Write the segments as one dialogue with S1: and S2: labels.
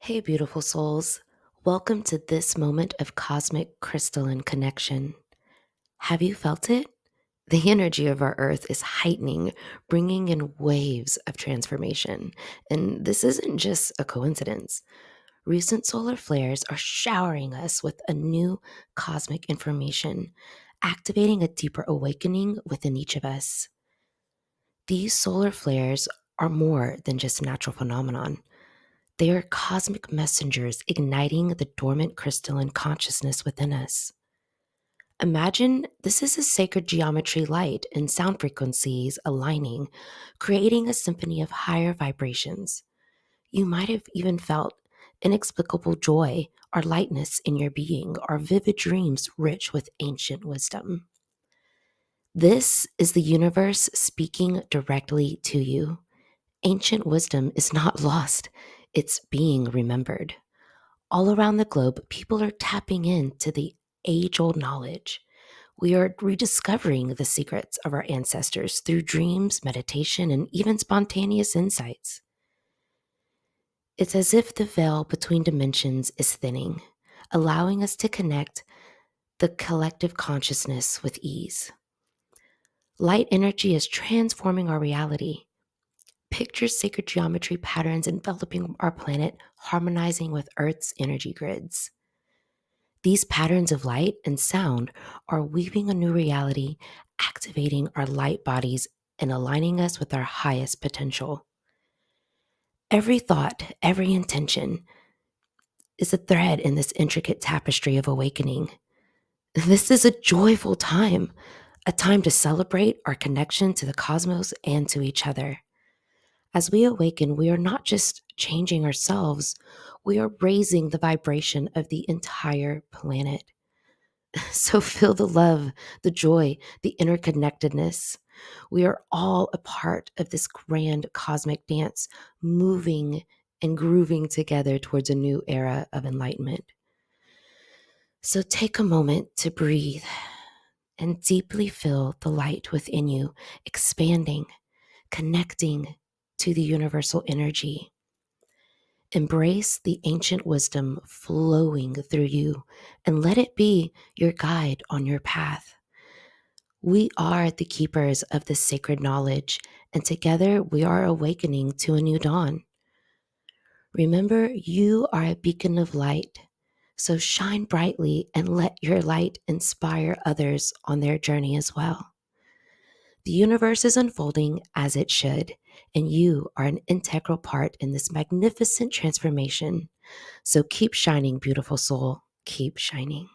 S1: Hey, beautiful souls. Welcome to this moment of cosmic crystalline connection. Have you felt it? The energy of our earth is heightening, bringing in waves of transformation. And this isn't just a coincidence. Recent solar flares are showering us with a new cosmic information, activating a deeper awakening within each of us. These solar flares are more than just a natural phenomenon. They are cosmic messengers igniting the dormant crystalline consciousness within us. Imagine this is a sacred geometry light and sound frequencies aligning, creating a symphony of higher vibrations. You might have even felt inexplicable joy or lightness in your being, or vivid dreams rich with ancient wisdom. This is the universe speaking directly to you. Ancient wisdom is not lost, it's being remembered. All around the globe, people are tapping into the age old knowledge. We are rediscovering the secrets of our ancestors through dreams, meditation, and even spontaneous insights. It's as if the veil between dimensions is thinning, allowing us to connect the collective consciousness with ease. Light energy is transforming our reality. Picture sacred geometry patterns enveloping our planet, harmonizing with Earth's energy grids. These patterns of light and sound are weaving a new reality, activating our light bodies and aligning us with our highest potential. Every thought, every intention is a thread in this intricate tapestry of awakening. This is a joyful time, a time to celebrate our connection to the cosmos and to each other. As we awaken, we are not just changing ourselves, we are raising the vibration of the entire planet. So feel the love, the joy, the interconnectedness. We are all a part of this grand cosmic dance, moving and grooving together towards a new era of enlightenment. So take a moment to breathe and deeply feel the light within you, expanding, connecting to the universal energy. Embrace the ancient wisdom flowing through you and let it be your guide on your path. We are the keepers of this sacred knowledge, and together we are awakening to a new dawn. Remember, you are a beacon of light, so shine brightly and let your light inspire others on their journey as well. The universe is unfolding as it should, and you are an integral part in this magnificent transformation. So keep shining, beautiful soul. Keep shining.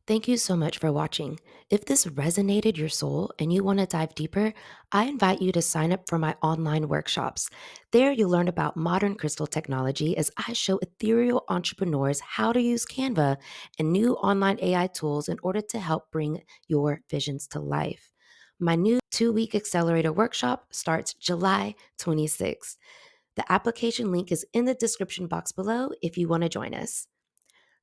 S1: Thank you so much for watching. If this resonated your soul and you want to dive deeper, I invite you to sign up for my online workshops. There you'll learn about modern crystal technology as I show ethereal entrepreneurs how to use Canva and new online AI tools in order to help bring your visions to life. My new 2-week accelerator workshop starts July 26th. The application link is in the description box below if you want to join us.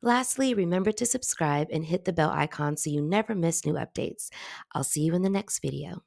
S1: Lastly, remember to subscribe and hit the bell icon so you never miss new updates. I'll see you in the next video.